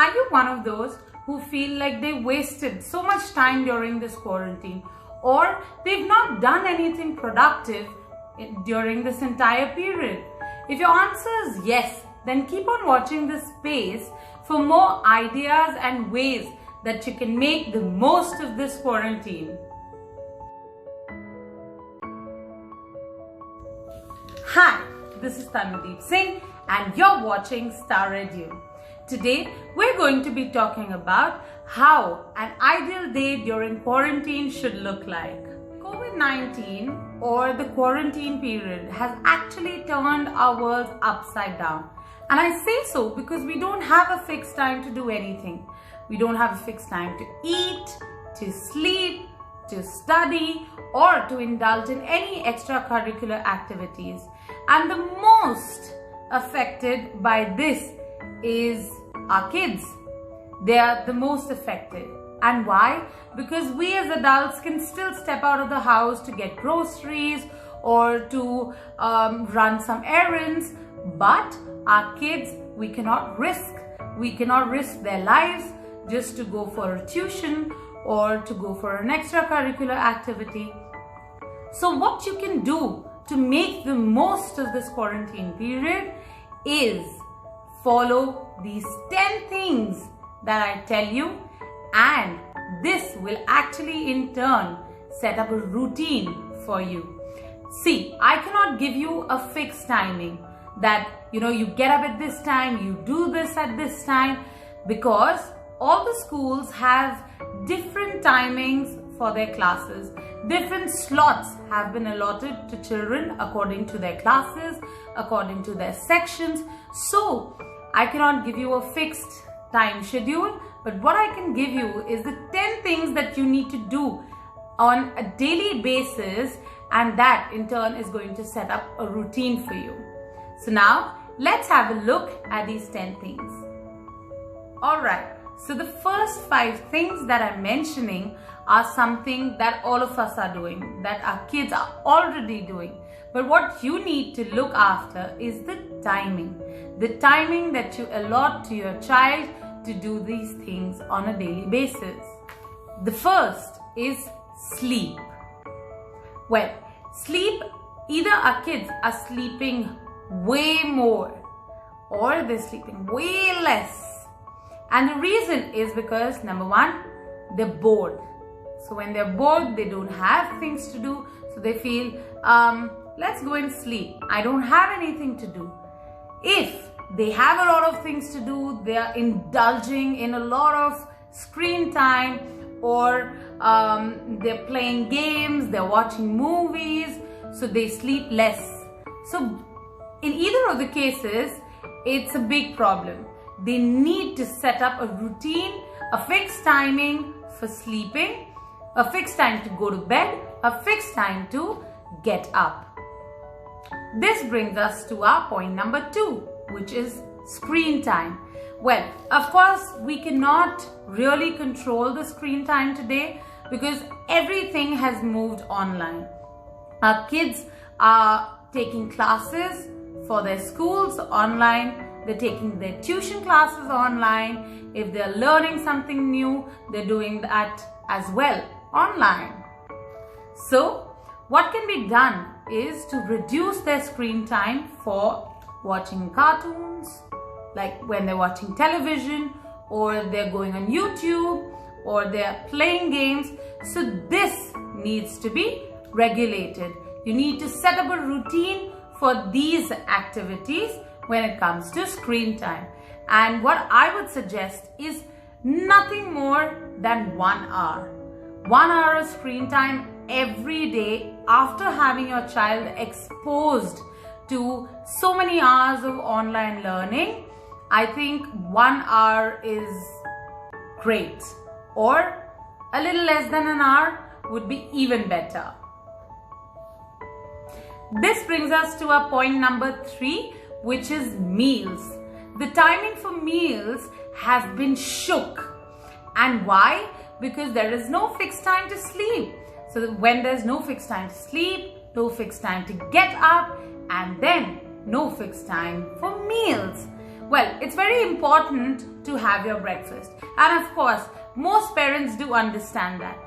Are you one of those who feel like they wasted so much time during this quarantine, or they've not done anything productive during this entire period? If your answer is yes, then keep on watching this space for more ideas and ways that you can make the most of this quarantine. Hi, this is Tanudeep Singh and you're watching Star Radio. Today, we're going to be talking about how an ideal day during quarantine should look like. COVID-19 or the quarantine period has actually turned our world upside down. And I say so because we don't have a fixed time to do anything. We don't have a fixed time to eat, to sleep, to study, or to indulge in any extracurricular activities. And the most affected by this is our kids. They are the most affected. And why? Because we as adults can still step out of the house to get groceries or to run some errands, but our kids, we cannot risk their lives just to go for a tuition or to go for an extracurricular activity. So what you can do to make the most of this quarantine period is follow these 10 things that I tell you, and this will actually in turn set up a routine for you. See, I cannot give you a fixed timing that you get up at this time, you do this at this time, because all the schools have different timings for their classes. Different slots have been allotted to children according to their classes, according to their sections. So I cannot give you a fixed time schedule, but what I can give you is the 10 things that you need to do on a daily basis, and that in turn is going to set up a routine for you. So now let's have a look at these 10 things. Alright, so the first 5 things that I'm mentioning are something that all of us are doing, that our kids are already doing. But what you need to look after is the timing that you allot to your child to do these things on a daily basis. The first is sleep. Well, sleep, either our kids are sleeping way more or they're sleeping way less. And the reason is because, number one, they're bored. So when they're bored, they don't have things to do. So they feel, let's go and sleep. I don't have anything to do. If they have a lot of things to do, they are indulging in a lot of screen time, or they're playing games, they're watching movies, so they sleep less. So in either of the cases, it's a big problem. They need to set up a routine, a fixed timing for sleeping, a fixed time to go to bed, a fixed time to get up. This brings us to our point number 2, which is screen time. Well, of course, we cannot really control the screen time today because everything has moved online. Our kids are taking classes for their schools online. They're taking their tuition classes online. If they're learning something new, they're doing that as well online. So what can be done is to reduce their screen time for watching cartoons, like when they're watching television, or they're going on YouTube, or they're playing games. So this needs to be regulated. You need to set up a routine for these activities when it comes to screen time. And what I would suggest is nothing more than 1 hour. 1 hour of screen time every day after having your child exposed to so many hours of online learning. I think 1 hour is great, or a little less than an hour would be even better. This brings us to our point number 3, which is meals. The timing for meals has been shook. And why? Because there is no fixed time to sleep. So when there's no fixed time to sleep, no fixed time to get up, and then no fixed time for meals. Well, it's very important to have your breakfast. And of course, most parents do understand that.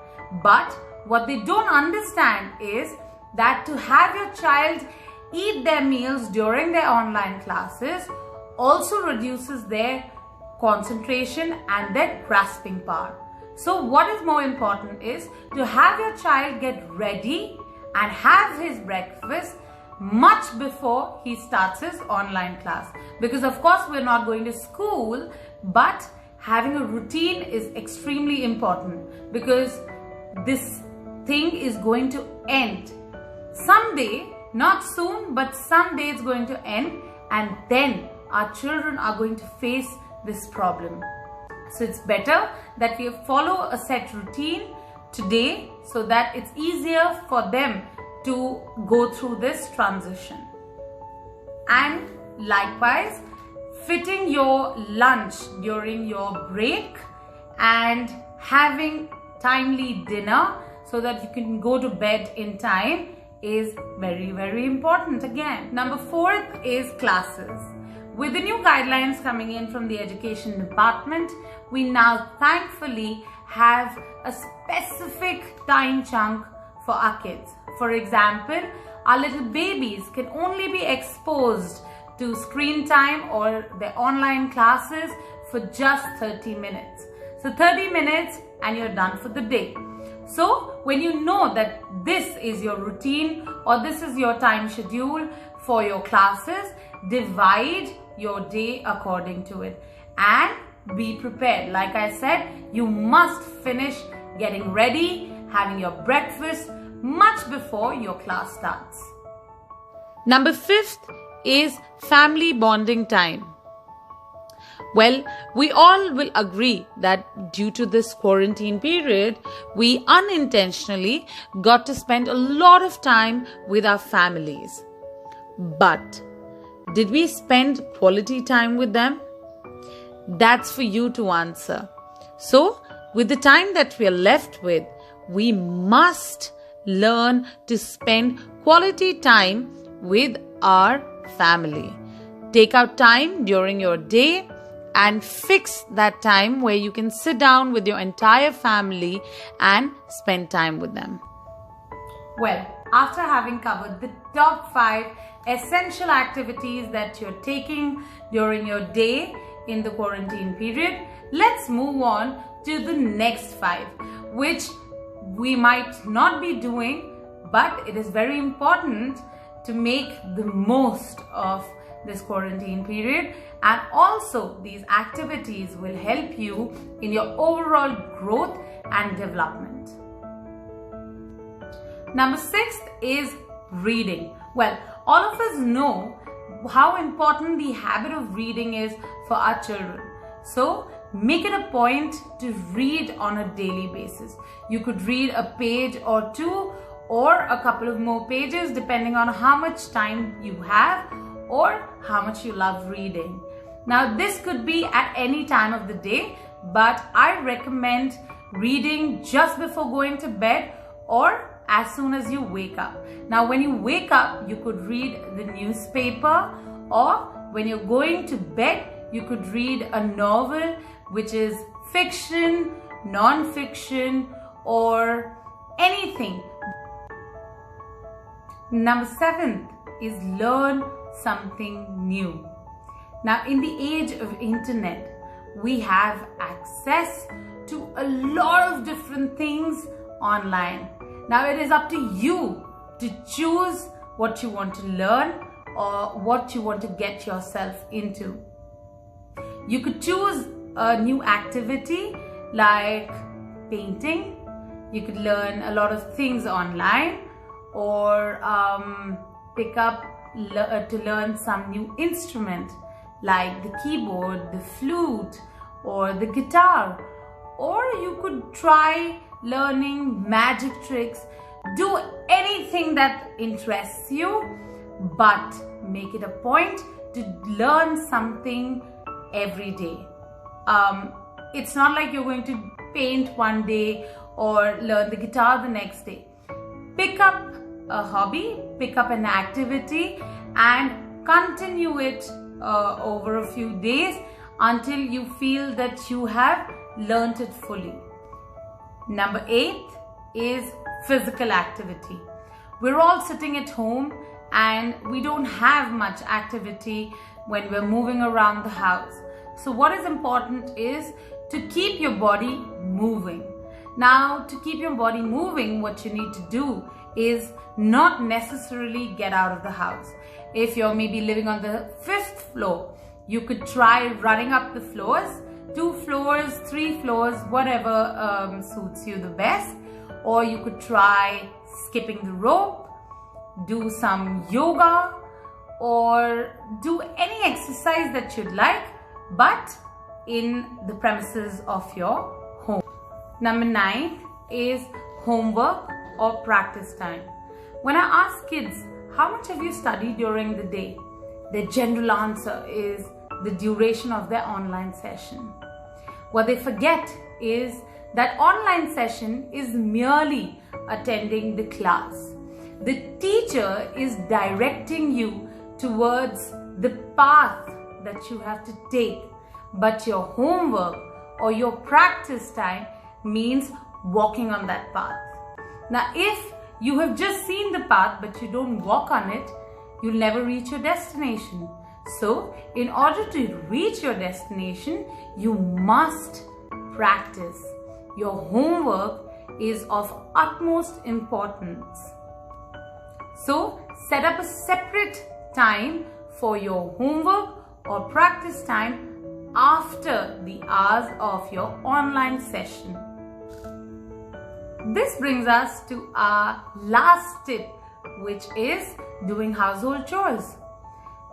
But what they don't understand is that to have your child eat their meals during their online classes also reduces their concentration and their grasping power. So what is more important is to have your child get ready and have his breakfast much before he starts his online class. Because of course we're not going to school, but having a routine is extremely important, because this thing is going to end someday, not soon, but someday it's going to end, and then our children are going to face this problem. So it's better that we follow a set routine today so that it's easier for them to go through this transition. And likewise, fitting your lunch during your break and having timely dinner so that you can go to bed in time is very, very important again. Number 4 is classes. With the new guidelines coming in from the education department, we now thankfully have a specific time chunk for our kids. For example, our little babies can only be exposed to screen time or their online classes for just 30 minutes. So 30 minutes and you're done for the day. So when you know that this is your routine or this is your time schedule for your classes, divide your day according to it and be prepared. Like I said, you must finish getting ready, having your breakfast much before your class starts. Number 5th is family bonding time. Well, we all will agree that due to this quarantine period, we unintentionally got to spend a lot of time with our families. But did we spend quality time with them? That's for you to answer. So, with the time that we are left with, we must learn to spend quality time with our family. Take out time during your day and fix that time where you can sit down with your entire family and spend time with them. Well, after having covered the top 5 essential activities that you're taking during your day in the quarantine period, let's move on to the next 5, which we might not be doing, but it is very important to make the most of this quarantine period, and also these activities will help you in your overall growth and development. Number 6 is reading. Well, all of us know how important the habit of reading is for our children. So make it a point to read on a daily basis. You could read a page or 2 or a couple of more pages depending on how much time you have or how much you love reading. Now this could be at any time of the day, but I recommend reading just before going to bed or as soon as you wake up. Now when you wake up, you could read the newspaper, or when you're going to bed, you could read a novel which is fiction, non-fiction, or anything. Number 7 is learn something new. Now in the age of internet, we have access to a lot of different things online. Now it is up to you to choose what you want to learn or what you want to get yourself into. You could choose a new activity like painting. You could learn a lot of things online, or pick up to learn some new instrument like the keyboard, the flute, or the guitar. Or you could try learning magic tricks. Do anything that interests you, but make it a point to learn something every day. It's not like you're going to paint one day or learn the guitar the next day. Pick up a hobby, pick up an activity and continue it over a few days until you feel that you have learnt it fully. Number 8 is physical activity. We're all sitting at home and we don't have much activity when we're moving around the house. So what is important is to keep your body moving. Now, to keep your body moving, what you need to do is not necessarily get out of the house. If you're maybe living on the 5th floor, you could try running up the floors, 2 floors, 3 floors, whatever suits you the best. Or you could try skipping the rope, do some yoga, or do any exercise that you'd like, but in the premises of your home. Number 9 is homework or practice time. When I ask kids, how much have you studied during the day? Their general answer is the duration of their online session. What they forget is that online session is merely attending the class. The teacher is directing you towards the path that you have to take, but your homework or your practice time means walking on that path. Now, if you have just seen the path but you don't walk on it, you'll never reach your destination. So, in order to reach your destination, you must practice. Your homework is of utmost importance. So, set up a separate time for your homework or practice time after the hours of your online session. This brings us to our last tip, which is doing household chores.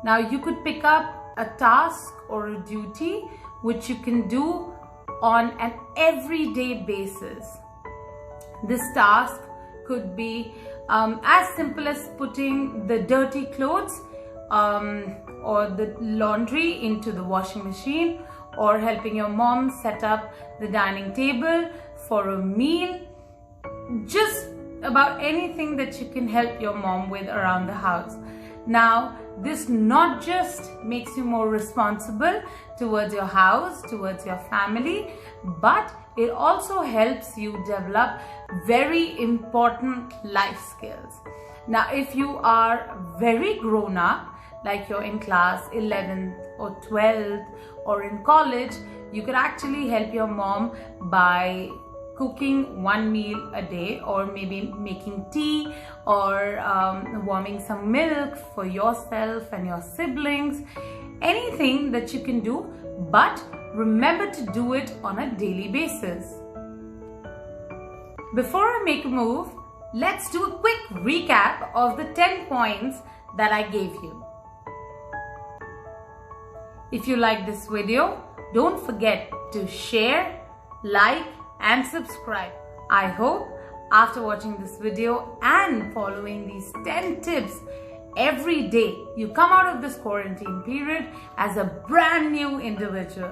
Now, you could pick up a task or a duty which you can do on an everyday basis. This task could be as simple as putting the dirty clothes or the laundry into the washing machine, or helping your mom set up the dining table for a meal. Just about anything that you can help your mom with around the house. Now, this not just makes you more responsible towards your house, towards your family, but it also helps you develop very important life skills. Now, if you are very grown up, like you're in class 11th or 12th or in college, you could actually help your mom by cooking one meal a day, or maybe making tea, or warming some milk for yourself and your siblings. Anything that you can do, but remember to do it on a daily basis. Before I make a move, let's do a quick recap of the 10 points that I gave you. If you like this video, don't forget to share, like, and subscribe. I hope after watching this video and following these 10 tips every day, you come out of this quarantine period as a brand new individual.